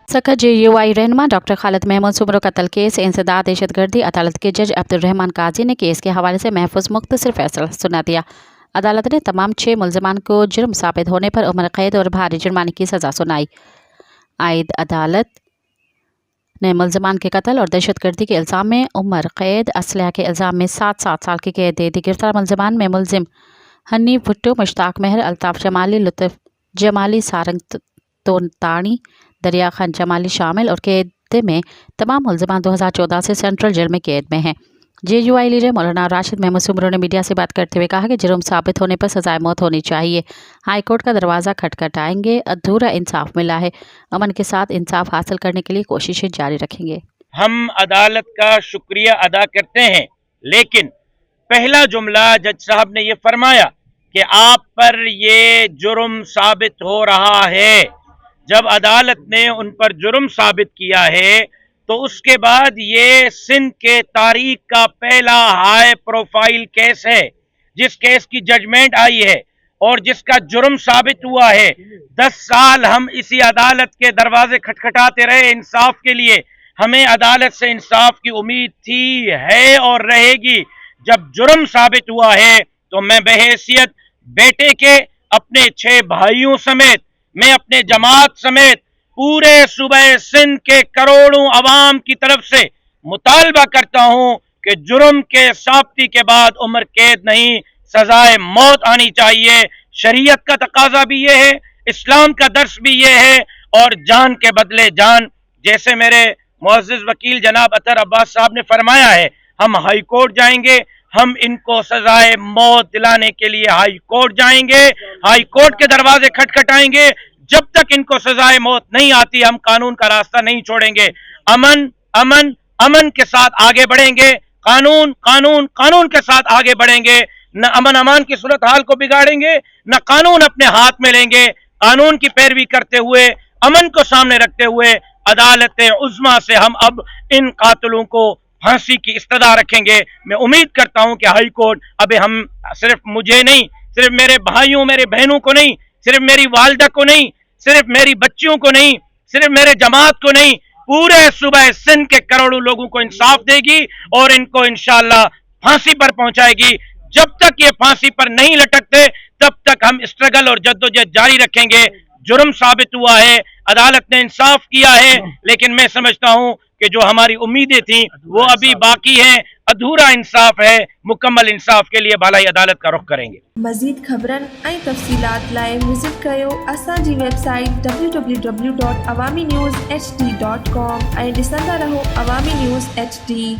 सका JUI रहनुमा doctor Khalid Mahmood Soomro कत्ल केस इंसदाद दहशतगर्दी अदालत के जज अब्दुर्रहमान काजी ने केस के हवाले से महफूज मुख्तसर फैसला सुना दिया। अदालत ने तमाम 6 मुल्ज़िमान को जुर्म साबित होने पर उम्र कैद और भारी जुर्माने की सज़ा सुनाई। आयद अदालत ने मुल्ज़िमान के कत्ल और दहशतगर्दी के इल्ज़ाम में उम्र कैद, असलहा के इल्ज़ाम में 7 साल की कैद दे दी। गिरफ्तार मुल्ज़िमान में मुल्ज़िम हनीफ भुट्टो, मुश्ताक मेहर, अल्ताफ़ जमाली, लुत्फ़ जमाली, सारंग तोतानी, दरिया खान जमाली शामिल और कैद में तमाम मुल्ज़िमान 2014 से सेंट्रल जेल में कैद में हैं। JUI लीडर मौलाना राशिद महमूद सुमरो ने मीडिया से बात करते हुए कहा कि जुर्म साबित होने पर सजाए मौत होनी चाहिए। हाई कोर्ट का दरवाज़ा खटखटाएंगे, अधूरा इंसाफ मिला है, अमन के साथ इंसाफ हासिल करने के लिए कोशिशें जारी रखेंगे। हम अदालत का शुक्रिया अदा करते हैं, लेकिन पहला जुमला जज साहब ने ये फरमाया कि आप पर ये जुर्म साबित हो रहा है। जब अदालत ने उन पर जुर्म साबित किया है तो उसके बाद ये सिंध के तारीख का पहला हाई प्रोफाइल केस है, जिस केस की जजमेंट आई है और जिसका जुर्म साबित हुआ है। 10 साल हम इसी अदालत के दरवाजे खटखटाते रहे इंसाफ के लिए। हमें अदालत से इंसाफ की उम्मीद थी, है और रहेगी। जब जुर्म साबित हुआ है तो मैं बहैसियत बेटे के, अपने 6 भाइयों समेत, मैं अपने जमात समेत पूरे सूबे सिंध के करोड़ों अवाम की तरफ से मुतालबा करता हूं कि जुर्म के साबिती के बाद उम्र कैद नहीं, सजाए मौत आनी चाहिए। शरीयत का तकाजा भी ये है, इस्लाम का दर्स भी ये है, और जान के बदले जान। जैसे मेरे मुअज़्ज़िज़ वकील जनाब अतर अब्बास साहब ने फरमाया है, हम हाई कोर्ट जाएंगे, हम इनको सजाए मौत दिलाने के लिए हाई कोर्ट जाएंगे, हाई कोर्ट के दरवाजे खटखटाएंगे। जब तक इनको सजाए मौत नहीं आती हम कानून का रास्ता नहीं छोड़ेंगे। अमन अमन अमन के साथ आगे बढ़ेंगे, कानून कानून कानून के साथ आगे बढ़ेंगे। न अमन अमान की सूरत हाल को बिगाड़ेंगे, न कानून अपने हाथ में लेंगे। कानून की पैरवी करते हुए, अमन को सामने रखते हुए अदालत उज़्मा से हम अब इन कातिलों को फांसी की इस्तदा रखेंगे। मैं उम्मीद करता हूं कि हाई कोर्ट अब हम सिर्फ मुझे नहीं, सिर्फ मेरे भाइयों मेरे बहनों को नहीं, सिर्फ मेरी वालिदा को नहीं, सिर्फ मेरी बच्चियों को नहीं, सिर्फ मेरे जमात को नहीं, पूरे सूबे सिंध के करोड़ों लोगों को इंसाफ देगी और इनको इंशाअल्लाह फांसी पर पहुंचाएगी। जब तक ये फांसी पर नहीं लटकते तब तक हम स्ट्रगल और जद्दोजहद जारी रखेंगे। जुर्म साबित हुआ है, अदालत ने इंसाफ किया है, लेकिन मैं समझता हूं कि जो हमारी उम्मीदें थी वो अभी बाकी हैं। अधूरा इंसाफ है, मुकम्मल इंसाफ के लिए बालाई अदालत का रुख करेंगे। मज़ीद ख़बरन ऐं तफ़सीलात लाइ विज़िट कयो असांजी वेबसाइट www.awamiNewsHD.com ऐं ॾिसंदा रहो अवामी न्यूज़ HD।